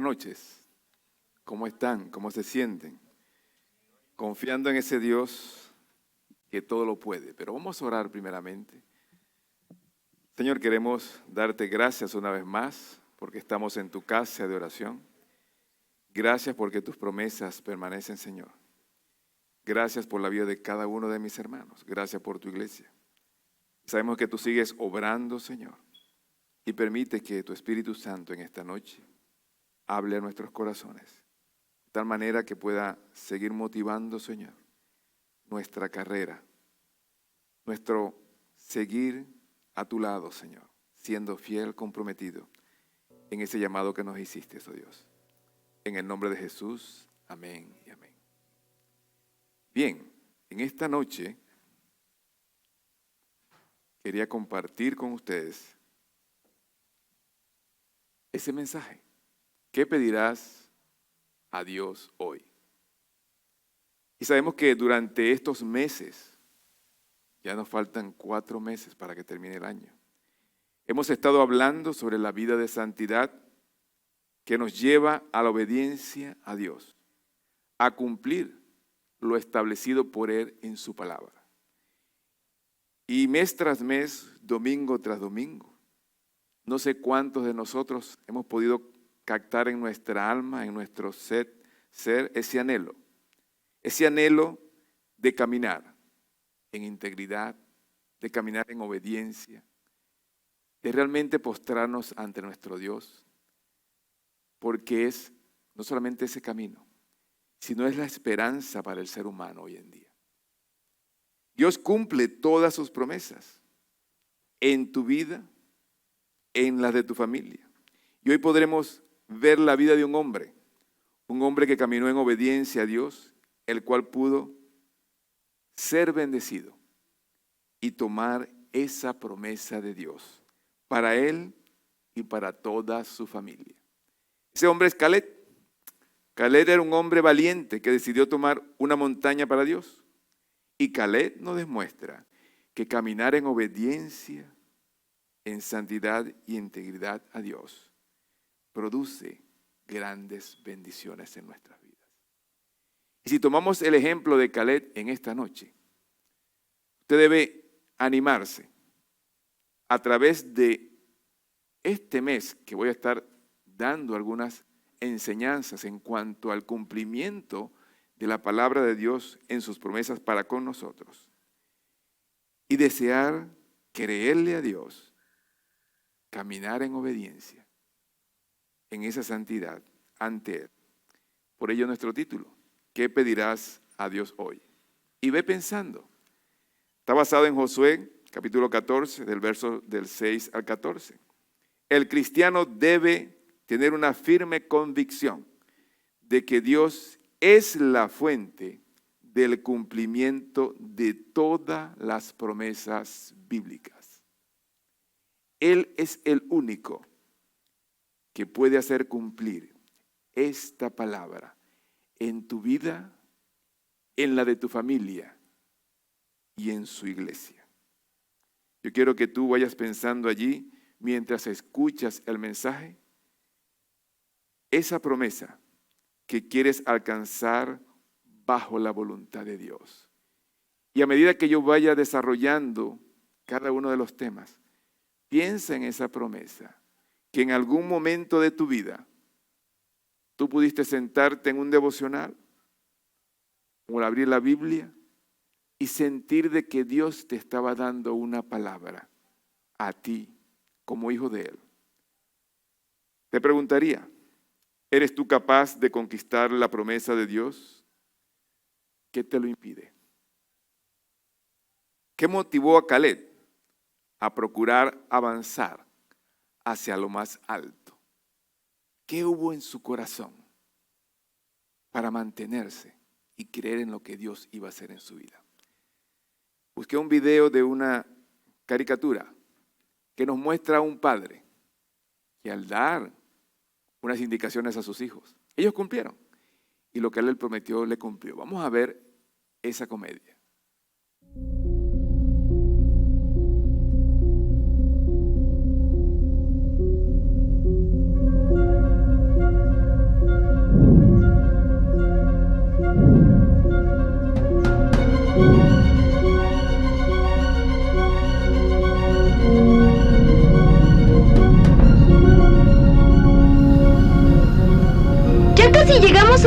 noches. ¿Cómo están? ¿Cómo se sienten? Confiando en ese Dios que todo lo puede. Pero vamos a orar primeramente. Señor, queremos darte gracias una vez más porque estamos en tu casa de oración. Gracias porque tus promesas permanecen, Señor. Gracias por la vida de cada uno de mis hermanos. Gracias por tu iglesia. Sabemos que tú sigues obrando, Señor. Y permite que tu Espíritu Santo en esta noche hable a nuestros corazones. De tal manera que pueda seguir motivando, Señor, nuestra carrera. Nuestro seguir a tu lado, Señor. Siendo fiel, comprometido en ese llamado que nos hiciste, oh Dios. En el nombre de Jesús, amén y amén. Bien, en esta noche quería compartir con ustedes ese mensaje. ¿Qué pedirás a Dios hoy? Y sabemos que durante estos meses, ya nos faltan 4 meses para que termine el año, hemos estado hablando sobre la vida de santidad que nos lleva a la obediencia a Dios, a cumplir lo establecido por Él en su palabra. Y mes tras mes, domingo tras domingo, no sé cuántos de nosotros hemos podido captar en nuestra alma, en nuestro ser, ese anhelo de caminar en integridad, de caminar en obediencia, de realmente postrarnos ante nuestro Dios, porque es no solamente ese camino, sino es la esperanza para el ser humano hoy en día. Dios cumple todas sus promesas en tu vida, en las de tu familia. Y hoy podremos ver la vida de un hombre que caminó en obediencia a Dios, el cual pudo ser bendecido y tomar esa promesa de Dios para él y para toda su familia. Ese hombre es Caleb. Caleb era un hombre valiente que decidió tomar una montaña para Dios. Y Caleb nos demuestra que caminar en obediencia, en santidad y integridad a Dios, produce grandes bendiciones en nuestras vidas. Y si tomamos el ejemplo de Caleb en esta noche, usted debe animarse a través de este mes que voy a estar dando algunas enseñanzas en cuanto al cumplimiento de la palabra de Dios en sus promesas para con nosotros. Y desear creerle a Dios, caminar en obediencia, en esa santidad ante Él. Por ello nuestro título, ¿qué pedirás a Dios hoy? Y ve pensando. Está basado en Josué, capítulo 14, del verso del 6 al 14. El cristiano debe tener una firme convicción de que Dios es la fuente del cumplimiento de todas las promesas bíblicas. Él es el único que puede hacer cumplir esta palabra en tu vida, en la de tu familia y en su iglesia. Yo quiero que tú vayas pensando allí mientras escuchas el mensaje, esa promesa que quieres alcanzar bajo la voluntad de Dios. Y a medida que yo vaya desarrollando cada uno de los temas, piensa en esa promesa que en algún momento de tu vida tú pudiste sentarte en un devocional o abrir la Biblia y sentir de que Dios te estaba dando una palabra a ti como hijo de Él. Te preguntaría, ¿eres tú capaz de conquistar la promesa de Dios? ¿Qué te lo impide? ¿Qué motivó a Caleb a procurar avanzar hacia lo más alto? ¿Qué hubo en su corazón para mantenerse y creer en lo que Dios iba a hacer en su vida? Busqué un video de una caricatura que nos muestra a un padre que al dar unas indicaciones a sus hijos, ellos cumplieron. Y lo que él prometió, le cumplió. Vamos a ver esa comedia.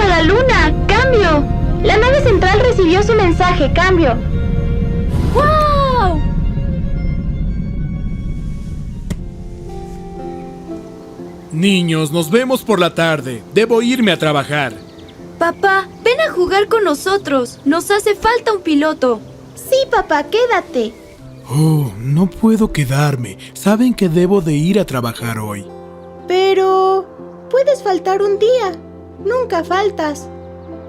a la luna! ¡Cambio! La nave central recibió su mensaje. ¡Cambio! ¡Wow! Niños, nos vemos por la tarde. Debo irme a trabajar. Papá, ven a jugar con nosotros. Nos hace falta un piloto. Sí, papá, quédate. Oh, no puedo quedarme. Saben que debo de ir a trabajar hoy. Pero puedes faltar un día. Nunca faltas.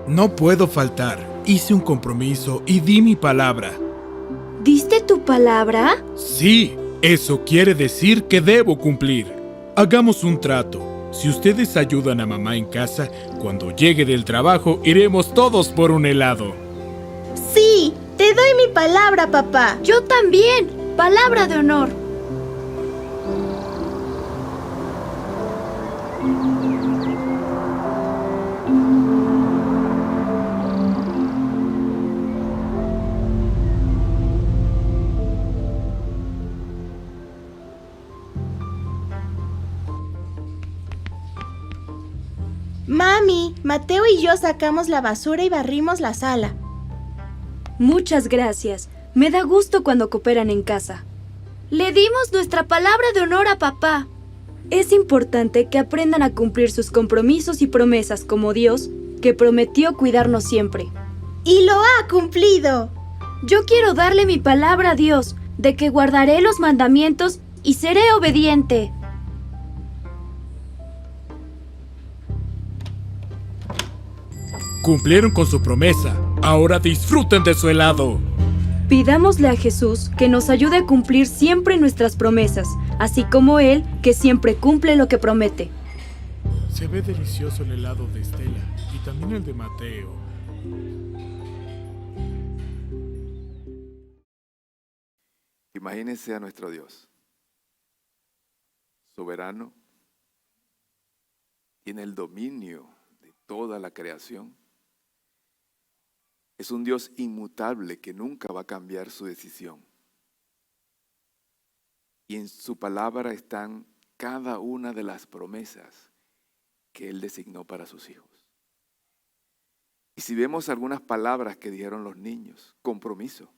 No puedo faltar. Hice un compromiso y di mi palabra. ¿Diste tu palabra? Sí, eso quiere decir que debo cumplir. Hagamos un trato. Si ustedes ayudan a mamá en casa, cuando llegue del trabajo iremos todos por un helado. Sí, te doy mi palabra, papá. Yo también. Palabra de honor. Mami, Mateo y yo sacamos la basura y barrimos la sala. Muchas gracias. Me da gusto cuando cooperan en casa. Le dimos nuestra palabra de honor a papá. Es importante que aprendan a cumplir sus compromisos y promesas como Dios, que prometió cuidarnos siempre. ¡Y lo ha cumplido! Yo quiero darle mi palabra a Dios, de que guardaré los mandamientos y seré obediente. Cumplieron con su promesa. Ahora disfruten de su helado. Pidámosle a Jesús que nos ayude a cumplir siempre nuestras promesas, así como Él, que siempre cumple lo que promete. Se ve delicioso el helado de Estela y también el de Mateo. Imagínense a nuestro Dios, soberano, tiene el dominio de toda la creación. Es un Dios inmutable que nunca va a cambiar su decisión. Y en su palabra están cada una de las promesas que Él designó para sus hijos. Y si vemos algunas palabras que dijeron los niños: compromiso,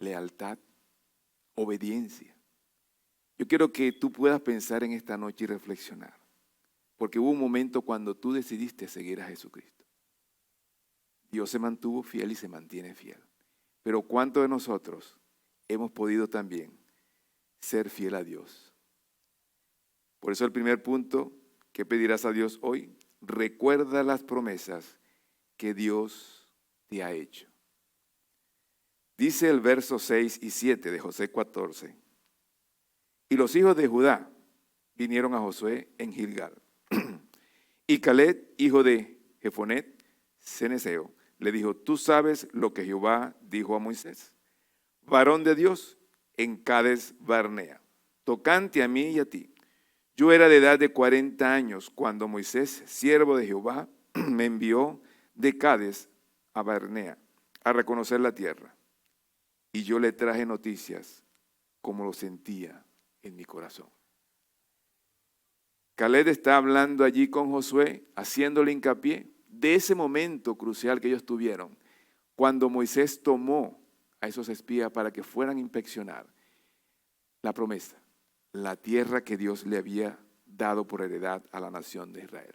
lealtad, obediencia. Yo quiero que tú puedas pensar en esta noche y reflexionar, porque hubo un momento cuando tú decidiste seguir a Jesucristo. Dios se mantuvo fiel y se mantiene fiel. Pero ¿cuántos de nosotros hemos podido también ser fiel a Dios? Por eso el primer punto que pedirás a Dios hoy: recuerda las promesas que Dios te ha hecho. Dice el verso 6 y 7 de Josué 14. Y los hijos de Judá vinieron a Josué en Gilgal. Y Caleb, hijo de Jefonet, ceneseo, le dijo: tú sabes lo que Jehová dijo a Moisés, varón de Dios, en Cades Barnea, tocante a mí y a ti. Yo era de edad de 40 años cuando Moisés, siervo de Jehová, me envió de Cades a Barnea a reconocer la tierra. Y yo le traje noticias como lo sentía en mi corazón. Caleb está hablando allí con Josué, haciéndole hincapié de ese momento crucial que ellos tuvieron, cuando Moisés tomó a esos espías para que fueran a inspeccionar la promesa, la tierra que Dios le había dado por heredad a la nación de Israel.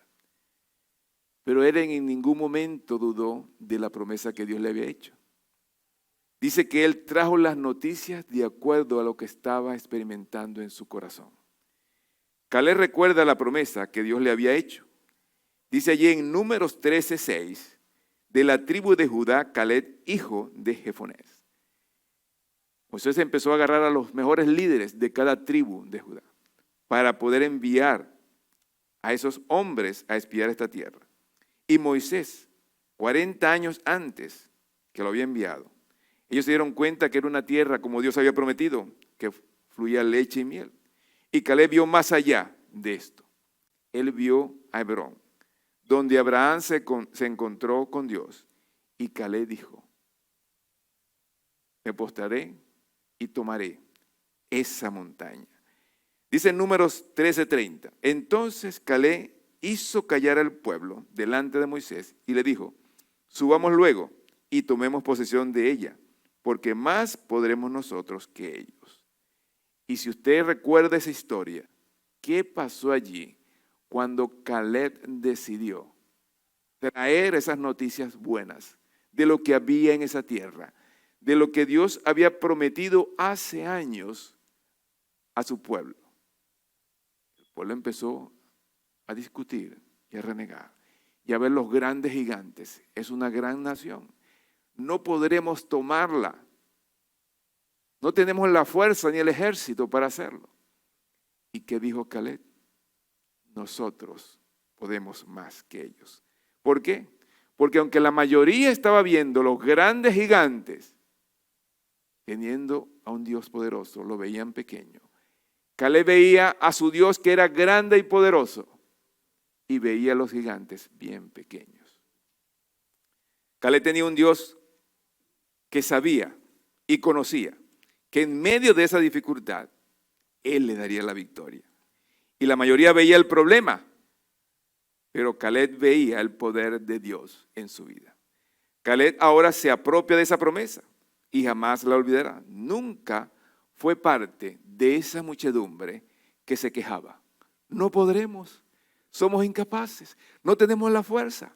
Pero él en ningún momento dudó de la promesa que Dios le había hecho. Dice que él trajo las noticias de acuerdo a lo que estaba experimentando en su corazón. Caleb recuerda la promesa que Dios le había hecho. Dice allí en Números 13:6, de la tribu de Judá, Caleb, hijo de Jefonés. Moisés empezó a agarrar a los mejores líderes de cada tribu de Judá para poder enviar a esos hombres a espiar esta tierra. Y Moisés, 40 años antes que lo había enviado, ellos se dieron cuenta que era una tierra como Dios había prometido, que fluía leche y miel. Y Caleb vio más allá de esto. Él vio a Hebrón, donde Abraham se encontró con Dios. Y Caleb dijo: me postraré y tomaré esa montaña. Dice en Números 13:30. Entonces Caleb hizo callar al pueblo delante de Moisés y le dijo: subamos luego y tomemos posesión de ella, porque más podremos nosotros que ellos. Y si usted recuerda esa historia, ¿qué pasó allí cuando Caleb decidió traer esas noticias buenas de lo que había en esa tierra, de lo que Dios había prometido hace años a su pueblo? El pueblo empezó a discutir y a renegar y a ver los grandes gigantes. Es una gran nación. No podremos tomarla. No tenemos la fuerza ni el ejército para hacerlo. ¿Y qué dijo Caleb? Nosotros podemos más que ellos. ¿Por qué? Porque aunque la mayoría estaba viendo los grandes gigantes, teniendo a un Dios poderoso, lo veían pequeño. Caleb veía a su Dios que era grande y poderoso y veía a los gigantes bien pequeños. Caleb tenía un Dios que sabía y conocía que en medio de esa dificultad, Él le daría la victoria. Y la mayoría veía el problema, pero Caleb veía el poder de Dios en su vida. Caleb ahora se apropia de esa promesa y jamás la olvidará. Nunca fue parte de esa muchedumbre que se quejaba. No podremos, somos incapaces, no tenemos la fuerza.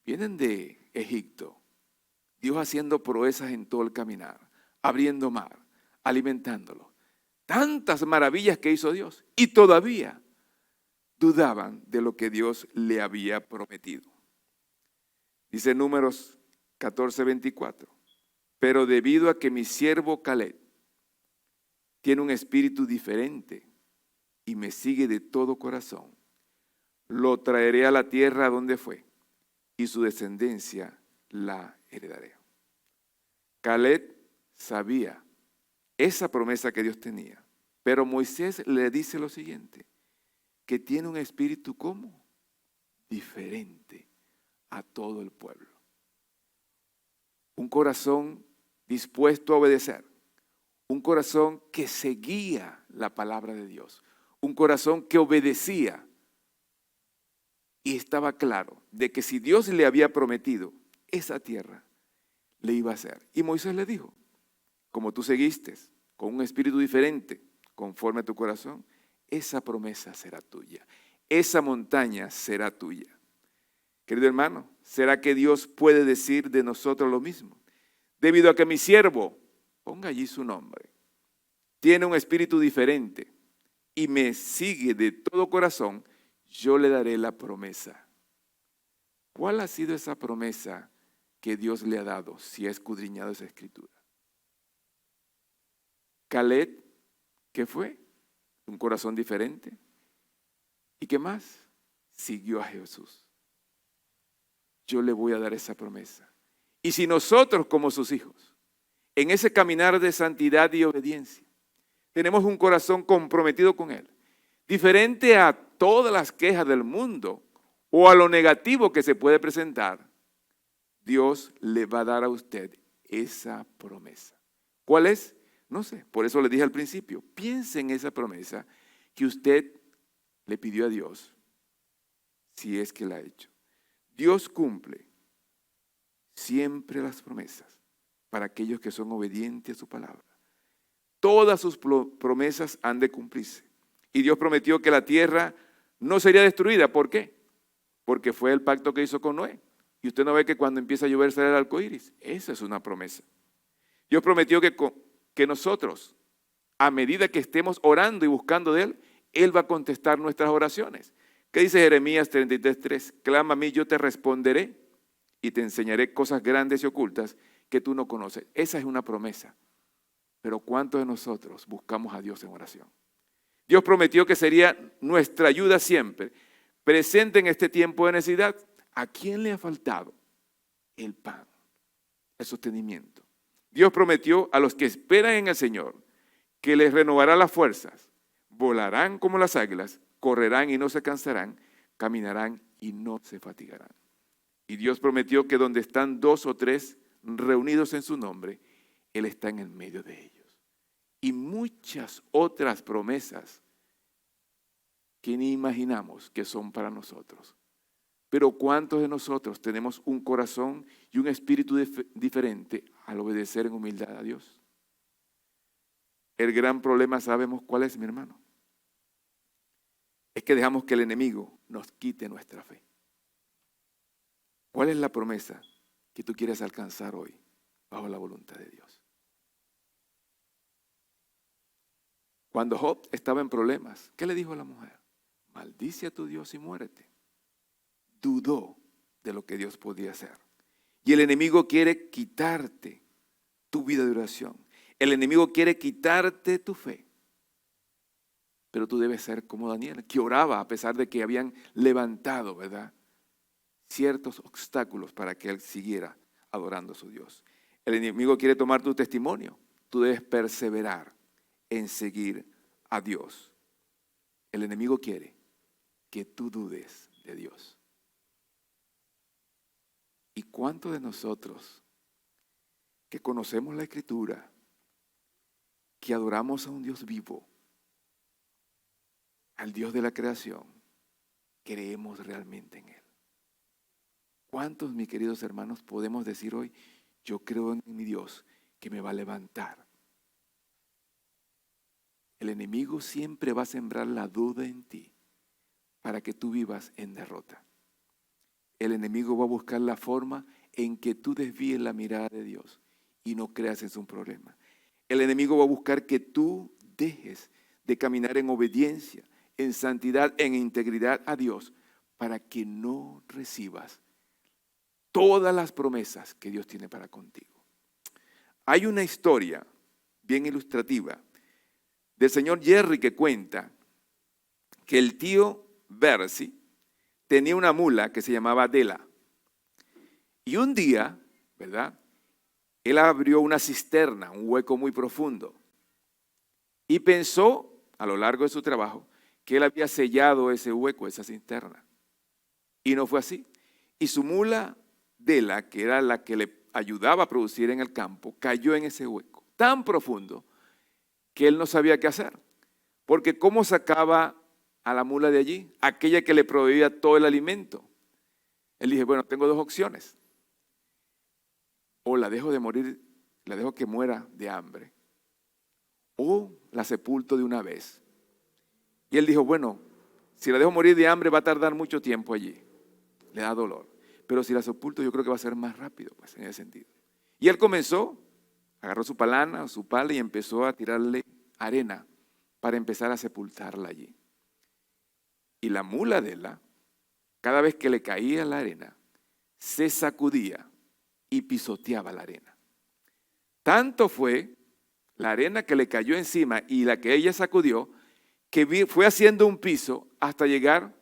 Vienen de Egipto, Dios haciendo proezas en todo el caminar, abriendo mar, alimentándolo. Tantas maravillas que hizo Dios y todavía dudaban de lo que Dios le había prometido. Dice Números 14:24, pero debido a que mi siervo Caleb tiene un espíritu diferente y me sigue de todo corazón, lo traeré a la tierra donde fue y su descendencia la heredaré. Caleb sabía esa promesa que Dios tenía, pero Moisés le dice lo siguiente, que tiene un espíritu ¿cómo? Diferente a todo el pueblo. Un corazón dispuesto a obedecer, un corazón que seguía la palabra de Dios, un corazón que obedecía y estaba claro de que si Dios le había prometido esa tierra, le iba a hacer. Y Moisés le dijo, como tú seguiste con un espíritu diferente, conforme a tu corazón, esa promesa será tuya, esa montaña será tuya. Querido hermano, ¿será que Dios puede decir de nosotros lo mismo? Debido a que mi siervo, ponga allí su nombre, tiene un espíritu diferente y me sigue de todo corazón, yo le daré la promesa. ¿Cuál ha sido esa promesa que Dios le ha dado si ha escudriñado esa escritura? Caleb, ¿qué fue? Un corazón diferente. ¿Y qué más? Siguió a Jesús. Yo le voy a dar esa promesa. Y si nosotros como sus hijos, en ese caminar de santidad y obediencia, tenemos un corazón comprometido con Él, diferente a todas las quejas del mundo o a lo negativo que se puede presentar, Dios le va a dar a usted esa promesa. ¿Cuál es? No sé, por eso le dije al principio, piense en esa promesa que usted le pidió a Dios, si es que la ha hecho. Dios cumple siempre las promesas para aquellos que son obedientes a su palabra. Todas sus promesas han de cumplirse. Y Dios prometió que la tierra no sería destruida. ¿Por qué? Porque fue el pacto que hizo con Noé. Y usted no ve que cuando empieza a llover sale el arco iris. Esa es una promesa. Dios prometió que nosotros, a medida que estemos orando y buscando de Él, Él va a contestar nuestras oraciones. ¿Qué dice Jeremías 33:3? Clama a mí, yo te responderé y te enseñaré cosas grandes y ocultas que tú no conoces. Esa es una promesa. Pero ¿cuántos de nosotros buscamos a Dios en oración? Dios prometió que sería nuestra ayuda siempre, presente en este tiempo de necesidad. ¿A quién le ha faltado? El pan, el sostenimiento. Dios prometió a los que esperan en el Señor que les renovará las fuerzas, volarán como las águilas, correrán y no se cansarán, caminarán y no se fatigarán. Y Dios prometió que donde están 2 o 3 reunidos en su nombre, Él está en el medio de ellos. Y muchas otras promesas que ni imaginamos que son para nosotros. Pero ¿cuántos de nosotros tenemos un corazón y un espíritu diferente al obedecer en humildad a Dios? El gran problema, ¿sabemos cuál es, mi hermano? Es que dejamos que el enemigo nos quite nuestra fe. ¿Cuál es la promesa que tú quieres alcanzar hoy bajo la voluntad de Dios? Cuando Job estaba en problemas, ¿qué le dijo a la mujer? Maldice a tu Dios y muérete. Dudó de lo que Dios podía hacer. Y el enemigo quiere quitarte tu vida de oración. El enemigo quiere quitarte tu fe. Pero tú debes ser como Daniel, que oraba a pesar de que habían levantado, ¿verdad?, ciertos obstáculos para que él siguiera adorando a su Dios. El enemigo quiere tomar tu testimonio. Tú debes perseverar en seguir a Dios. El enemigo quiere que tú dudes de Dios. ¿Y cuántos de nosotros que conocemos la Escritura, que adoramos a un Dios vivo, al Dios de la creación, creemos realmente en Él? ¿Cuántos, mis queridos hermanos, podemos decir hoy, yo creo en mi Dios que me va a levantar? El enemigo siempre va a sembrar la duda en ti para que tú vivas en derrota. El enemigo va a buscar la forma en que tú desvíes la mirada de Dios y no creas en su problema. El enemigo va a buscar que tú dejes de caminar en obediencia, en santidad, en integridad a Dios, para que no recibas todas las promesas que Dios tiene para contigo. Hay una historia bien ilustrativa del señor Jerry que cuenta que el tío Bercy tenía una mula que se llamaba Adela. Y un día, ¿verdad?, él abrió una cisterna, un hueco muy profundo, y pensó a lo largo de su trabajo que él había sellado ese hueco, esa cisterna. Y no fue así. Y su mula Dela, que era la que le ayudaba a producir en el campo, cayó en ese hueco tan profundo que él no sabía qué hacer. Porque ¿cómo sacaba a la mula de allí? Aquella que le proveía todo el alimento. Él dijo, bueno, tengo dos opciones. O la dejo de morir, la dejo que muera de hambre, o la sepulto de una vez. Y él dijo, bueno, si la dejo morir de hambre va a tardar mucho tiempo allí. Le da dolor. Pero si la sepulto yo creo que va a ser más rápido, pues, en ese sentido. Y él comenzó, agarró su palana o su pala y empezó a tirarle arena para empezar a sepultarla allí. Y la mula de él, cada vez que le caía la arena, se sacudía y pisoteaba la arena. Tanto fue la arena que le cayó encima y la que ella sacudió, que fue haciendo un piso hasta llegar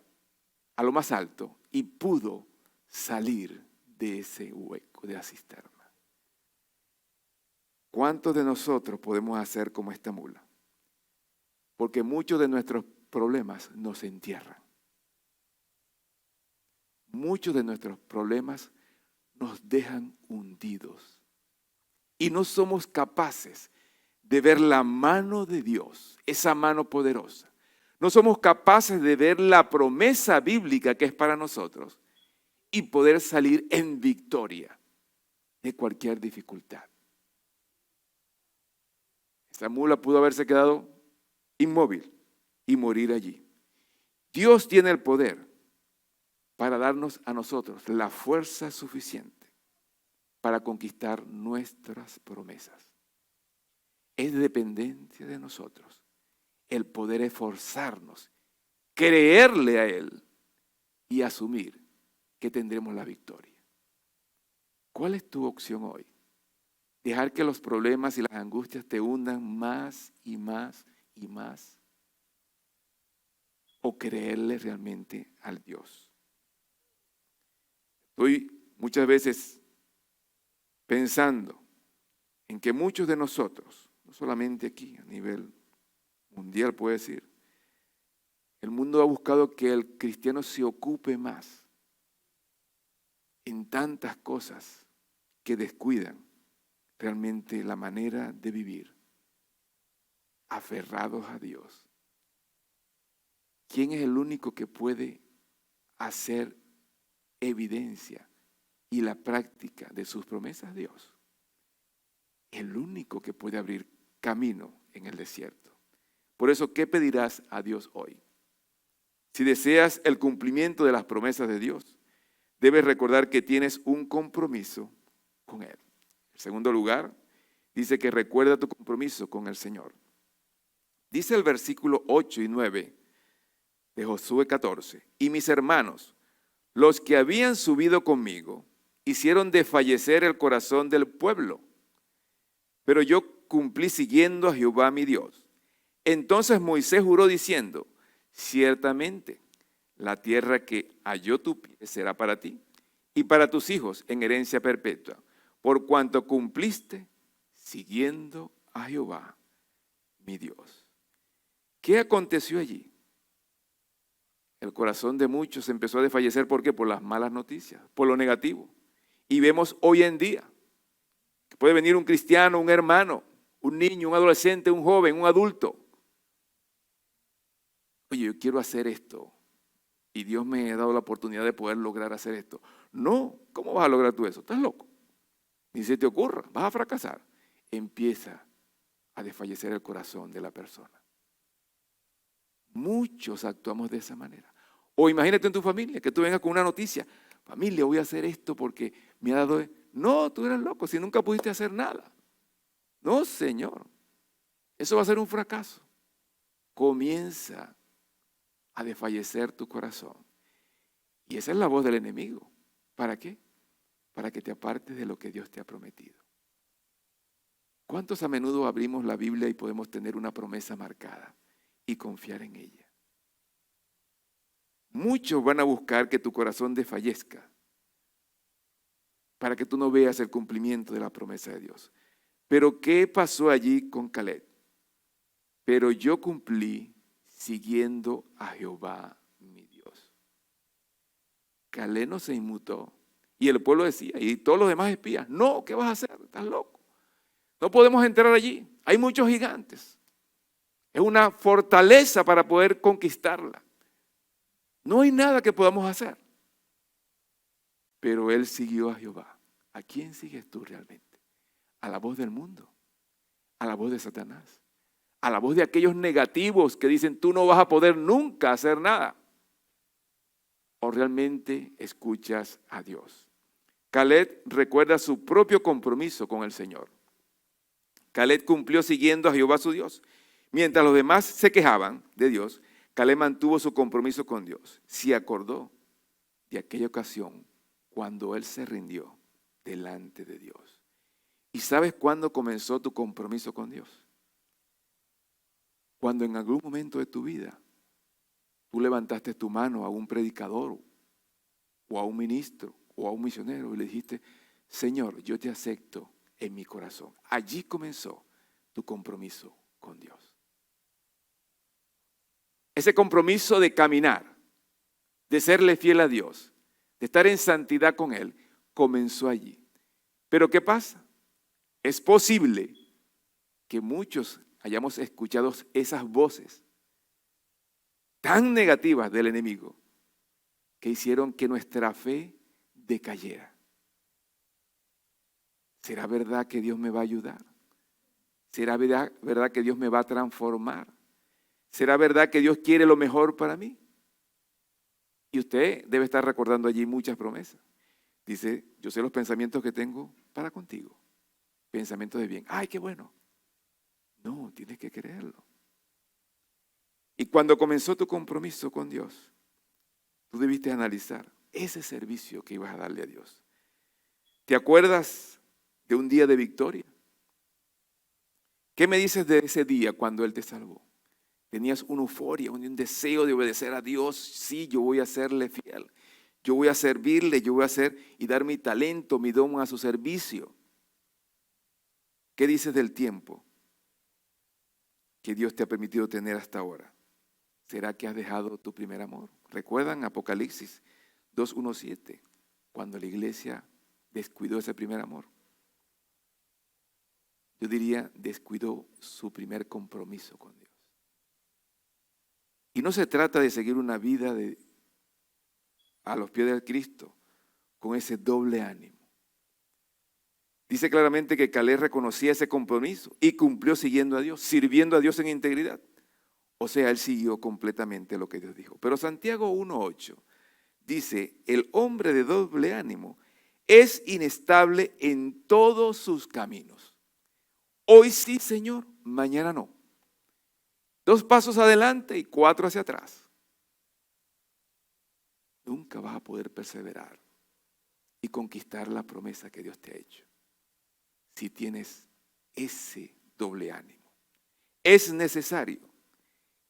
a lo más alto y pudo salir de ese hueco, de la cisterna. ¿Cuántos de nosotros podemos hacer como esta mula? Porque muchos de nuestros problemas nos entierran. Muchos de nuestros problemas nos dejan hundidos. Y no somos capaces de ver la mano de Dios, esa mano poderosa. No somos capaces de ver la promesa bíblica que es para nosotros y poder salir en victoria de cualquier dificultad. Esta mula pudo haberse quedado inmóvil y morir allí. Dios tiene el poder para darnos a nosotros la fuerza suficiente para conquistar nuestras promesas. Es dependencia de nosotros el poder esforzarnos, creerle a Él y asumir que tendremos la victoria. ¿Cuál es tu opción hoy? ¿Dejar que los problemas y las angustias te hundan más y más y más? ¿O creerle realmente al Dios? Estoy muchas veces pensando en que muchos de nosotros, no solamente aquí, a nivel mundial puedo decir, el mundo ha buscado que el cristiano se ocupe más en tantas cosas que descuidan realmente la manera de vivir, aferrados a Dios. ¿quién es el único que puede hacer evidencia y la práctica de sus promesas? Dios. El único que puede abrir camino en el desierto. Por eso, ¿qué pedirás a Dios hoy? Si deseas el cumplimiento de las promesas de Dios, debes recordar que tienes un compromiso con Él. En segundo lugar, dice que recuerda tu compromiso con el Señor. Dice el versículo 8 y 9 de Josué 14, y mis hermanos, los que habían subido conmigo, hicieron desfallecer el corazón del pueblo, pero yo cumplí siguiendo a Jehová mi Dios. Entonces Moisés juró diciendo, ciertamente la tierra que halló tu pie será para ti y para tus hijos en herencia perpetua, por cuanto cumpliste siguiendo a Jehová mi Dios. ¿Qué aconteció allí? El corazón de muchos empezó a desfallecer. ¿Por qué? Por las malas noticias, por lo negativo. Y vemos hoy en día que puede venir un cristiano, un hermano, un niño, un adolescente, un joven, un adulto. Oye, yo quiero hacer esto y Dios me ha dado la oportunidad de poder lograr hacer esto. No, ¿cómo vas a lograr tú eso? Estás loco. Ni se te ocurra, vas a fracasar. Empieza a desfallecer el corazón de la persona. Muchos actuamos de esa manera. O imagínate en tu familia, que tú vengas con una noticia. Familia, voy a hacer esto porque me ha dado... No, tú eres loco, si nunca pudiste hacer nada. No, Señor. Eso va a ser un fracaso. Comienza a desfallecer tu corazón. Y esa es la voz del enemigo. ¿Para qué? Para que te apartes de lo que Dios te ha prometido. ¿Cuántos a menudo abrimos la Biblia y podemos tener una promesa marcada y confiar en ella? Muchos van a buscar que tu corazón desfallezca para que tú no veas el cumplimiento de la promesa de Dios. Pero ¿qué pasó allí con Caleb? Pero yo cumplí siguiendo a Jehová mi Dios. Caleb no se inmutó. Y el pueblo decía, y todos los demás espías, no, ¿qué vas a hacer? Estás loco. No podemos entrar allí. Hay muchos gigantes. Es una fortaleza para poder conquistarla. No hay nada que podamos hacer. Pero él siguió a Jehová. ¿A quién sigues tú realmente? ¿A la voz del mundo? ¿A la voz de Satanás? ¿A la voz de aquellos negativos que dicen tú no vas a poder nunca hacer nada? ¿O realmente escuchas a Dios? Caleb recuerda su propio compromiso con el Señor. Caleb cumplió siguiendo a Jehová su Dios. Mientras los demás se quejaban de Dios, Caleb mantuvo su compromiso con Dios. Se acordó de aquella ocasión cuando él se rindió delante de Dios. ¿Y sabes cuándo comenzó tu compromiso con Dios? Cuando en algún momento de tu vida tú levantaste tu mano a un predicador o a un ministro o a un misionero y le dijiste, Señor, yo te acepto en mi corazón. Allí comenzó tu compromiso con Dios. Ese compromiso de caminar, de serle fiel a Dios, de estar en santidad con Él, comenzó allí. Pero ¿qué pasa? Es posible que muchos hayamos escuchado esas voces tan negativas del enemigo que hicieron que nuestra fe decayera. ¿Será verdad que Dios me va a ayudar? ¿Será verdad que Dios me va a transformar? ¿Será verdad que Dios quiere lo mejor para mí? Y usted debe estar recordando allí muchas promesas. Dice, yo sé los pensamientos que tengo para contigo. Pensamientos de bien. ¡Ay, qué bueno! No, tienes que creerlo. Y cuando comenzó tu compromiso con Dios, tú debiste analizar ese servicio que ibas a darle a Dios. ¿Te acuerdas de un día de victoria? ¿Qué me dices de ese día cuando Él te salvó? Tenías una euforia, un deseo de obedecer a Dios. Sí, yo voy a serle fiel. Yo voy a servirle, yo voy a hacer y dar mi talento, mi don a su servicio. ¿Qué dices del tiempo que Dios te ha permitido tener hasta ahora? ¿Será que has dejado tu primer amor? ¿Recuerdan Apocalipsis 2:1-7? Cuando la iglesia descuidó ese primer amor. Yo diría, descuidó su primer compromiso con Dios. Y no se trata de seguir una vida a los pies de Cristo con ese doble ánimo. Dice claramente que Caleb reconocía ese compromiso y cumplió siguiendo a Dios, sirviendo a Dios en integridad. O sea, él siguió completamente lo que Dios dijo. Pero Santiago 1:8 dice, el hombre de doble ánimo es inestable en todos sus caminos. Hoy sí, Señor, mañana no. 2 pasos adelante y 4 hacia atrás. Nunca vas a poder perseverar y conquistar la promesa que Dios te ha hecho si tienes ese doble ánimo. Es necesario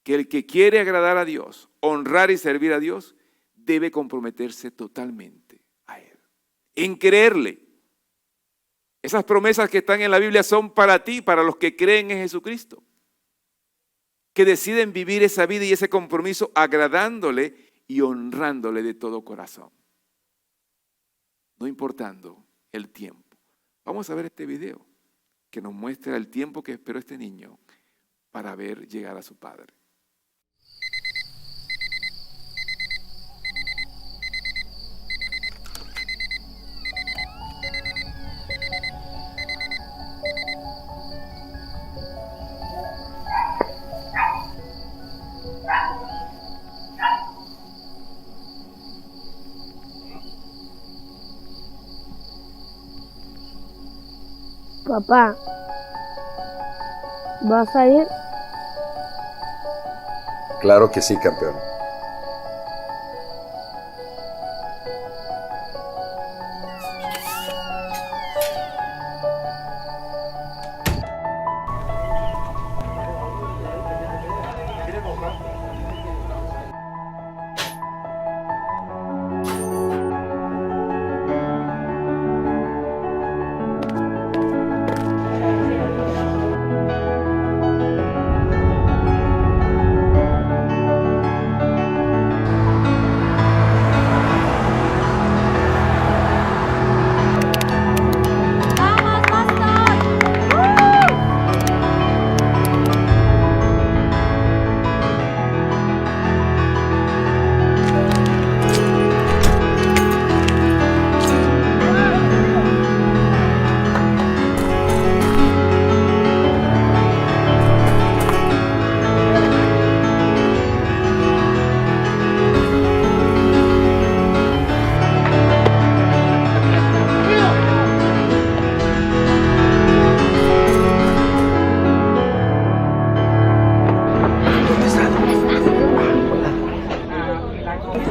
que el que quiere agradar a Dios, honrar y servir a Dios, debe comprometerse totalmente a Él, en creerle. Esas promesas que están en la Biblia son para ti, para los que creen en Jesucristo, que deciden vivir esa vida y ese compromiso agradándole y honrándole de todo corazón, no importando el tiempo. Vamos a ver este video que nos muestra el tiempo que esperó este niño para ver llegar a su padre. Papá, ¿vas a ir? Claro que sí, campeón.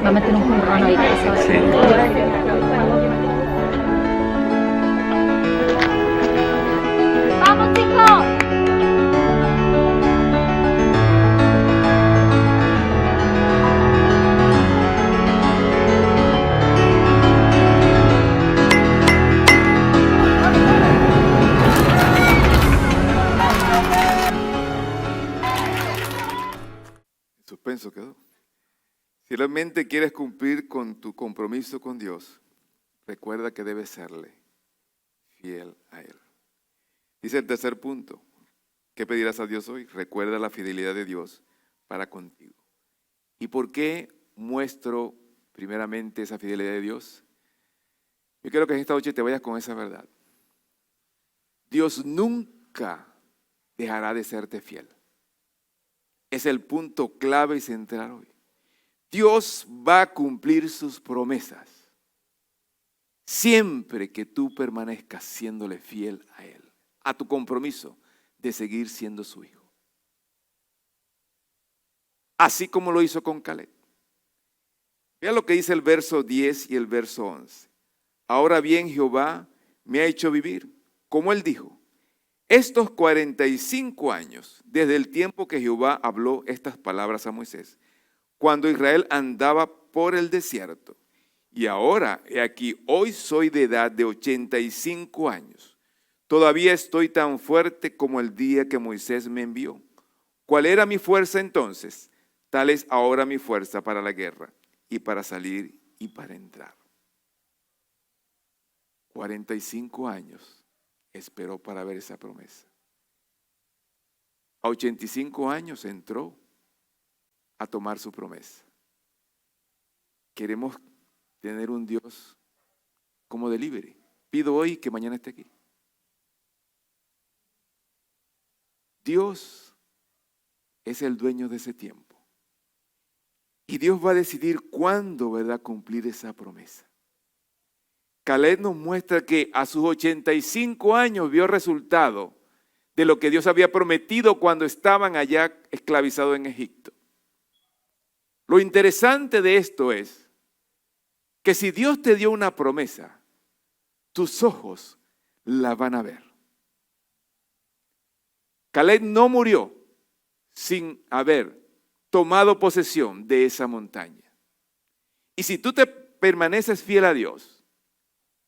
Va a meter un jonrón ahorita, ¿sabes? Sí. ¡Vamos, chicos! En suspenso quedó. Si realmente quieres cumplir con tu compromiso con Dios, recuerda que debes serle fiel a Él. Dice el tercer punto, ¿qué pedirás a Dios hoy? Recuerda la fidelidad de Dios para contigo. ¿Y por qué muestro primeramente esa fidelidad de Dios? Yo quiero que en esta noche te vayas con esa verdad. Dios nunca dejará de serte fiel. Es el punto clave y central hoy. Dios va a cumplir sus promesas siempre que tú permanezcas siéndole fiel a Él, a tu compromiso de seguir siendo su hijo. Así como lo hizo con Caleb. Vea lo que dice el verso 10 y el verso 11. Ahora bien, Jehová me ha hecho vivir, como Él dijo, estos 45 años, desde el tiempo que Jehová habló estas palabras a Moisés, cuando Israel andaba por el desierto. Y ahora, he aquí, hoy soy de edad de 85 años. Todavía estoy tan fuerte como el día que Moisés me envió. ¿Cuál era mi fuerza entonces? Tal es ahora mi fuerza para la guerra y para salir y para entrar. 45 años esperó para ver esa promesa. A 85 años entró. a tomar su promesa. Queremos tener un Dios como delivery. Pido hoy que mañana esté aquí. Dios es el dueño de ese tiempo. Y Dios va a decidir cuándo, ¿verdad?, cumplir esa promesa. Caleb nos muestra que a sus 85 años vio resultado de lo que Dios había prometido cuando estaban allá esclavizados en Egipto. Lo interesante de esto es que si Dios te dio una promesa, tus ojos la van a ver. Caleb no murió sin haber tomado posesión de esa montaña. Y si tú te permaneces fiel a Dios,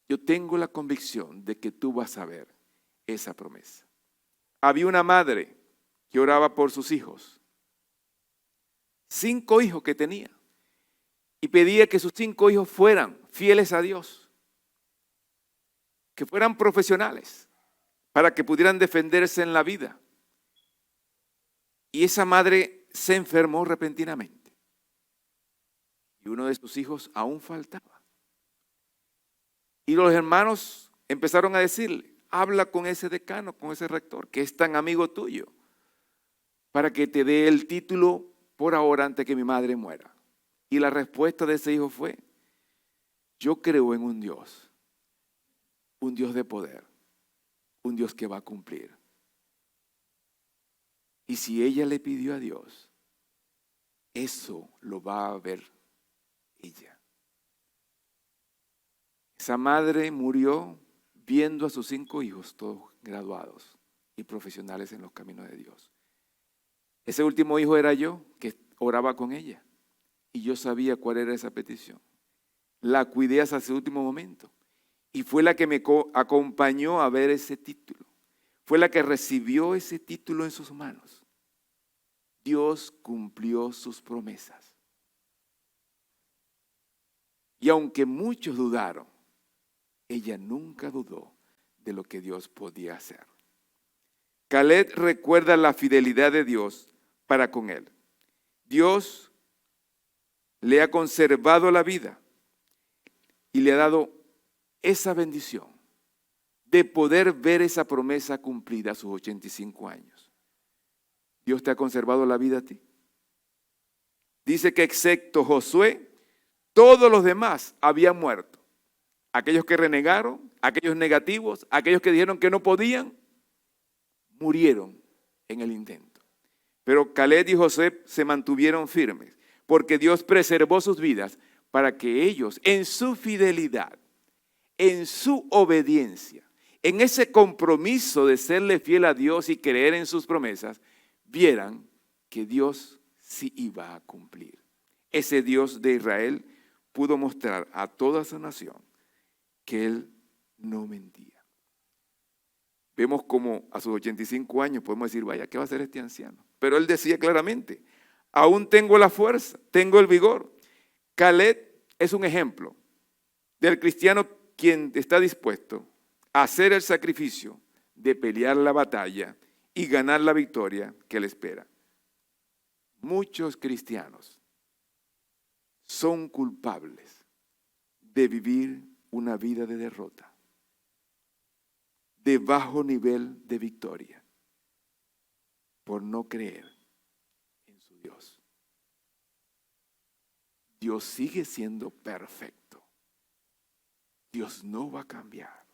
yo tengo la convicción de que tú vas a ver esa promesa. Había una madre que oraba por sus hijos, 5 hijos que tenía, y pedía que sus 5 hijos fueran fieles a Dios, que fueran profesionales, para que pudieran defenderse en la vida. Y esa madre se enfermó repentinamente. Y uno de sus hijos aún faltaba. Y los hermanos empezaron a decirle, habla con ese decano, con ese rector, que es tan amigo tuyo, para que te dé el título por ahora antes que mi madre muera. Y la respuesta de ese hijo fue, yo creo en un Dios de poder, un Dios que va a cumplir. Y si ella le pidió a Dios, eso lo va a ver ella. Esa madre murió viendo a sus 5 hijos todos graduados y profesionales en los caminos de Dios. Ese último hijo era yo, que oraba con ella. Y yo sabía cuál era esa petición. La cuidé hasta ese último momento. Y fue la que me acompañó a ver ese título. Fue la que recibió ese título en sus manos. Dios cumplió sus promesas. Y aunque muchos dudaron, ella nunca dudó de lo que Dios podía hacer. Caleb recuerda la fidelidad de Dios para con él. Dios le ha conservado la vida y le ha dado esa bendición de poder ver esa promesa cumplida a sus 85 años. Dios te ha conservado la vida a ti. Dice que excepto Josué, todos los demás habían muerto. Aquellos que renegaron, aquellos negativos, aquellos que dijeron que no podían, murieron en el intento. Pero Caleb y Josué se mantuvieron firmes, porque Dios preservó sus vidas para que ellos, en su fidelidad, en su obediencia, en ese compromiso de serle fiel a Dios y creer en sus promesas, vieran que Dios sí iba a cumplir. Ese Dios de Israel pudo mostrar a toda su nación que Él no mentía. Vemos como a sus 85 años podemos decir, vaya, ¿qué va a hacer este anciano? Pero Él decía claramente, aún tengo la fuerza, tengo el vigor. Caleb es un ejemplo del cristiano quien está dispuesto a hacer el sacrificio de pelear la batalla y ganar la victoria que le espera. Muchos cristianos son culpables de vivir una vida de derrota, de bajo nivel de victoria, por no creer en su Dios. Dios sigue siendo perfecto. Dios no va a cambiar.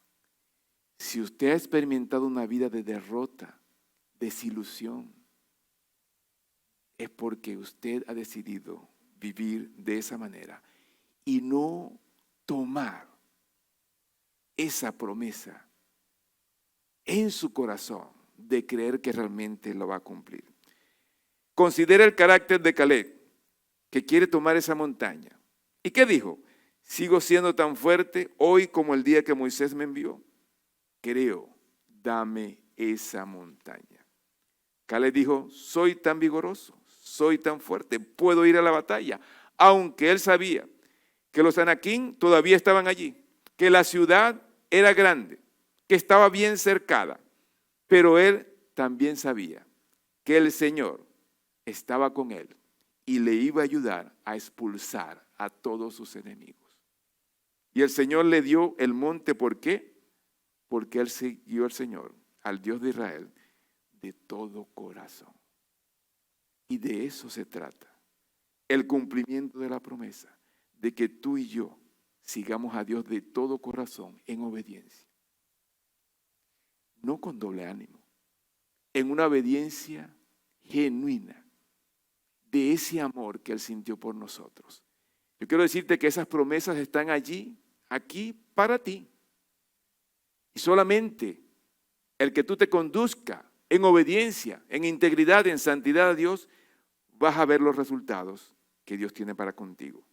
Si usted ha experimentado una vida de derrota, desilusión, es porque usted ha decidido vivir de esa manera y no tomar esa promesa en su corazón de creer que realmente lo va a cumplir. Considera el carácter de Caleb, que quiere tomar esa montaña. ¿Y qué dijo? Sigo siendo tan fuerte hoy como el día que Moisés me envió. Creo, dame esa montaña. Caleb dijo, soy tan vigoroso, soy tan fuerte, puedo ir a la batalla. Aunque él sabía que los anaquín todavía estaban allí, que la ciudad era grande, que estaba bien cercada, pero él también sabía que el Señor estaba con él y le iba a ayudar a expulsar a todos sus enemigos. Y el Señor le dio el monte, ¿por qué? Porque él siguió al Señor, al Dios de Israel, de todo corazón. Y de eso se trata, el cumplimiento de la promesa, de que tú y yo sigamos a Dios de todo corazón en obediencia. No con doble ánimo, en una obediencia genuina de ese amor que Él sintió por nosotros. Yo quiero decirte que esas promesas están allí, aquí, para ti. Y solamente el que tú te conduzca en obediencia, en integridad, en santidad a Dios, vas a ver los resultados que Dios tiene para contigo.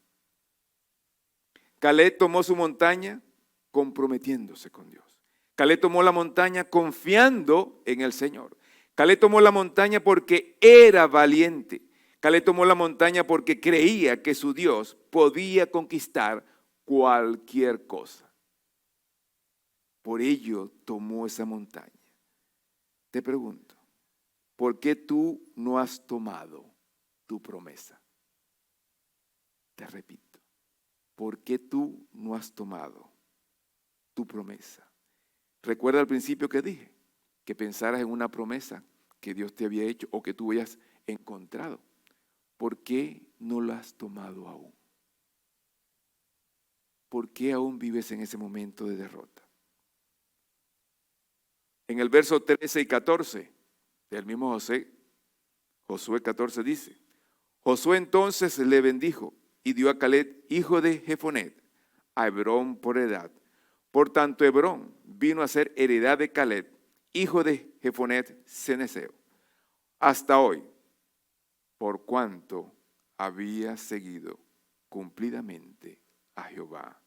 Caleb tomó su montaña comprometiéndose con Dios. Caleb tomó la montaña confiando en el Señor. Caleb tomó la montaña porque era valiente. Caleb tomó la montaña porque creía que su Dios podía conquistar cualquier cosa. Por ello tomó esa montaña. Te pregunto, ¿por qué tú no has tomado tu promesa? Te repito, ¿por qué tú no has tomado tu promesa? Recuerda al principio que dije, que pensaras en una promesa que Dios te había hecho o que tú hayas encontrado. ¿Por qué no la has tomado aún? ¿Por qué aún vives en ese momento de derrota? En el verso 13 y 14 del mismo Josué 14 dice, Josué entonces le bendijo y dio a Caleb, hijo de Jefonet, a Hebrón por heredad. Por tanto, Hebrón vino a ser heredad de Caleb, hijo de Jefonet ceneseo, hasta hoy, por cuanto había seguido cumplidamente a Jehová,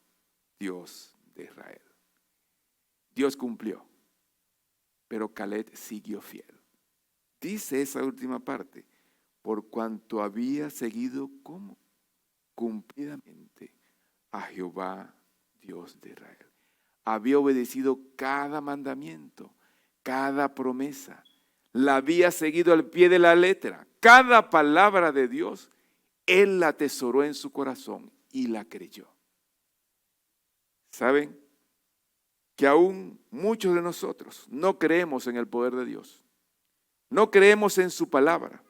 Dios de Israel. Dios cumplió, pero Caleb siguió fiel. Dice esa última parte, por cuanto había seguido como cumplidamente a Jehová, Dios de Israel. Había obedecido cada mandamiento, cada promesa. La había seguido al pie de la letra. Cada palabra de Dios, él la atesoró en su corazón y la creyó. ¿Saben? Que aún muchos de nosotros no creemos en el poder de Dios. No creemos en su palabra.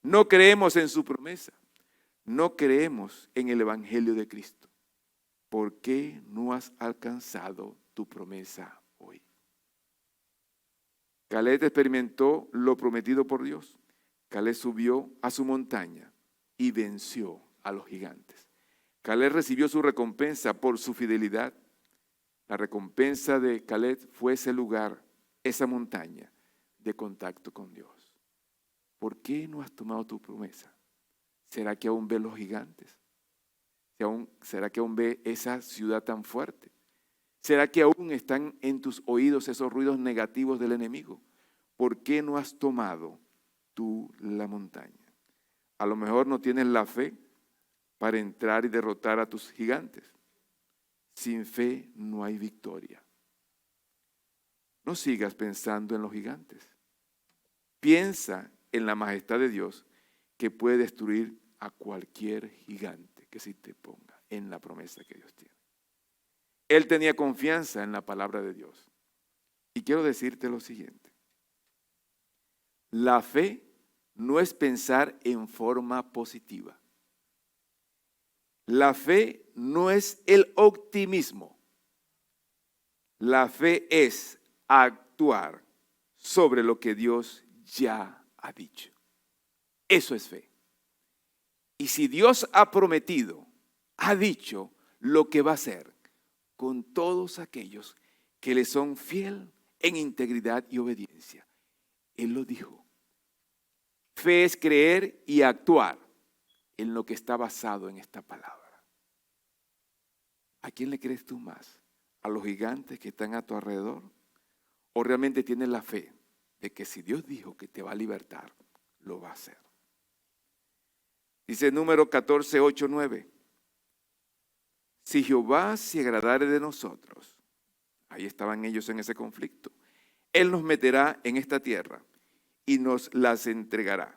No creemos en su promesa. No creemos en el Evangelio de Cristo. ¿Por qué no has alcanzado tu promesa hoy? Caleb experimentó lo prometido por Dios. Caleb subió a su montaña y venció a los gigantes. Caleb recibió su recompensa por su fidelidad. La recompensa de Caleb fue ese lugar, esa montaña de contacto con Dios. ¿Por qué no has tomado tu promesa? ¿Será que aún ves los gigantes? ¿Será que aún ves esa ciudad tan fuerte? ¿Será que aún están en tus oídos esos ruidos negativos del enemigo? ¿Por qué no has tomado tú la montaña? A lo mejor no tienes la fe para entrar y derrotar a tus gigantes. Sin fe no hay victoria. No sigas pensando en los gigantes. Piensa en la majestad de Dios que puede destruir a cualquier gigante que se te ponga en la promesa que Dios tiene. Él tenía confianza en la palabra de Dios. Y quiero decirte lo siguiente. La fe no es pensar en forma positiva. La fe no es el optimismo. La fe es actuar sobre lo que Dios ya ha dicho. Eso es fe. Y si Dios ha prometido, ha dicho lo que va a hacer con todos aquellos que le son fiel en integridad y obediencia. Él lo dijo. Fe es creer y actuar en lo que está basado en esta palabra. ¿A quién le crees tú más? ¿A los gigantes que están a tu alrededor? ¿O realmente tienes la fe de que si Dios dijo que te va a libertar, lo va a hacer? Dice número 14, 8, 9. Si Jehová se agradare de nosotros, ahí estaban ellos en ese conflicto, Él nos meterá en esta tierra y nos las entregará.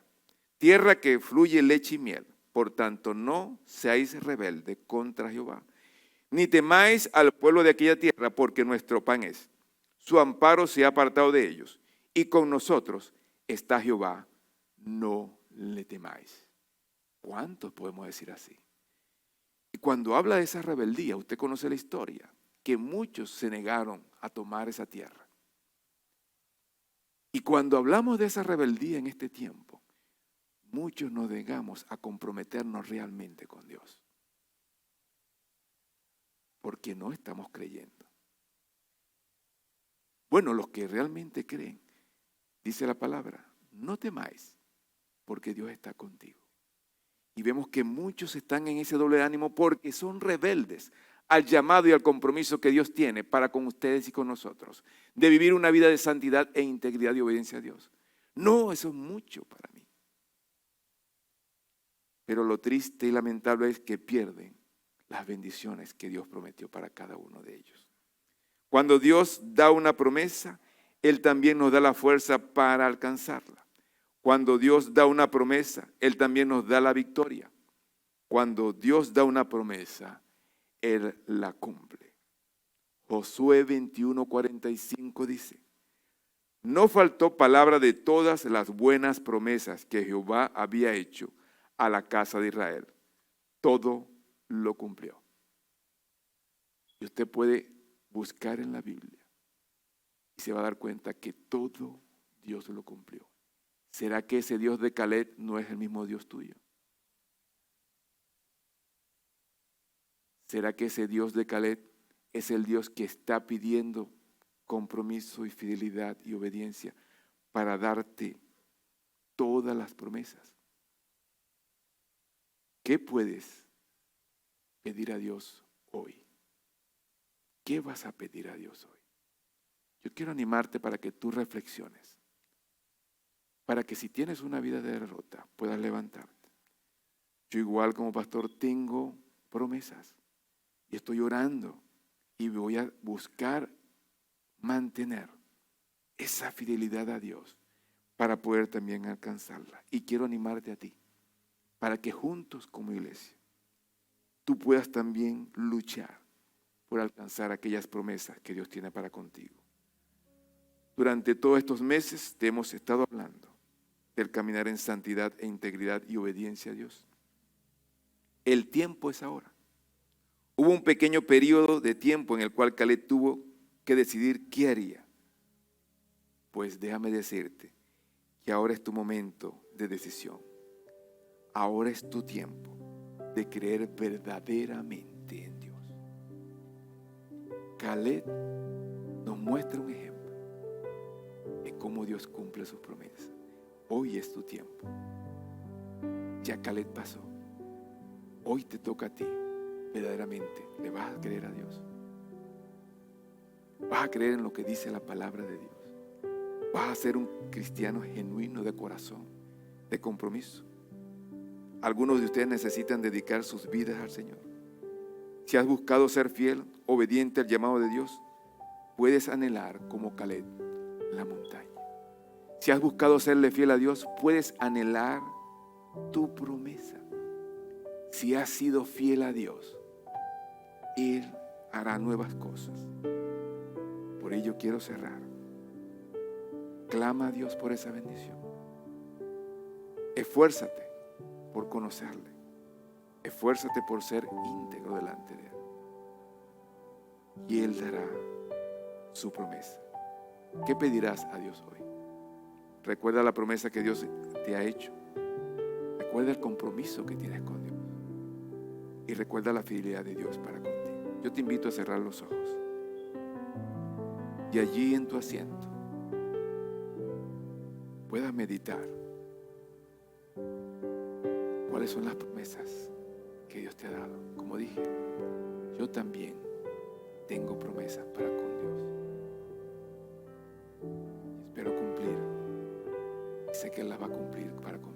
tierra que fluye leche y miel. Por tanto, no seáis rebeldes contra Jehová, ni temáis al pueblo de aquella tierra, porque nuestro pan es. Su amparo se ha apartado de ellos, y con nosotros está Jehová, no le temáis. ¿Cuántos podemos decir así? Y cuando habla de esa rebeldía, usted conoce la historia, que muchos se negaron a tomar esa tierra. Y cuando hablamos de esa rebeldía en este tiempo, muchos nos negamos a comprometernos realmente con Dios, porque no estamos creyendo. Bueno, los que realmente creen, dice la palabra, no temáis, porque Dios está contigo. Y vemos que muchos están en ese doble ánimo porque son rebeldes al llamado y al compromiso que Dios tiene para con ustedes y con nosotros, de vivir una vida de santidad e integridad y obediencia a Dios. No, eso es mucho para mí. Pero lo triste y lamentable es que pierden las bendiciones que Dios prometió para cada uno de ellos. Cuando Dios da una promesa, Él también nos da la fuerza para alcanzarla. Cuando Dios da una promesa, Él también nos da la victoria. Cuando Dios da una promesa, Él la cumple. Josué 21:45 dice, no faltó palabra de todas las buenas promesas que Jehová había hecho a la casa de Israel. Todo lo cumplió. Y usted puede buscar en la Biblia y se va a dar cuenta que todo Dios lo cumplió. ¿Será que ese Dios de Caleb no es el mismo Dios tuyo? ¿Será que ese Dios de Caleb es el Dios que está pidiendo compromiso y fidelidad y obediencia para darte todas las promesas? ¿Qué puedes pedir a Dios hoy? ¿Qué vas a pedir a Dios hoy? Yo quiero animarte para que tú reflexiones, para que si tienes una vida de derrota puedas levantarte. Yo igual como pastor tengo promesas y estoy orando y voy a buscar mantener esa fidelidad a Dios para poder también alcanzarla. Y quiero animarte a ti, para que juntos como iglesia tú puedas también luchar por alcanzar aquellas promesas que Dios tiene para contigo. Durante todos estos meses te hemos estado hablando del caminar en santidad e integridad y obediencia a Dios. El tiempo es ahora. Hubo un pequeño periodo de tiempo en el cual Caleb tuvo que decidir qué haría. Pues déjame decirte que ahora es tu momento de decisión. Ahora es tu tiempo de creer verdaderamente en Dios. Caleb nos muestra un ejemplo de cómo Dios cumple sus promesas. Hoy es tu tiempo. Ya Caleb pasó. Hoy te toca a ti. Verdaderamente, ¿le vas a creer a Dios? ¿Vas a creer en lo que dice la palabra de Dios? ¿Vas a ser un cristiano genuino de corazón, de compromiso? Algunos de ustedes necesitan dedicar sus vidas al Señor. Si has buscado ser fiel, obediente al llamado de Dios, puedes anhelar como Caleb la montaña. Si has buscado serle fiel a Dios, puedes anhelar tu promesa. Si has sido fiel a Dios, Él hará nuevas cosas. Por ello quiero cerrar. Clama a Dios por esa bendición. Esfuérzate por conocerle. Esfuérzate por ser íntegro delante de Él. Y Él dará su promesa. ¿Qué pedirás a Dios hoy? Recuerda la promesa que Dios te ha hecho. Recuerda el compromiso que tienes con Dios. Y recuerda la fidelidad de Dios para contigo. Yo te invito a cerrar los ojos. Y allí en tu asiento puedas meditar cuáles son las promesas que Dios te ha dado. Como dije, yo también tengo promesas para con Dios. Espero cumplir. Y sé que Él las va a cumplir para con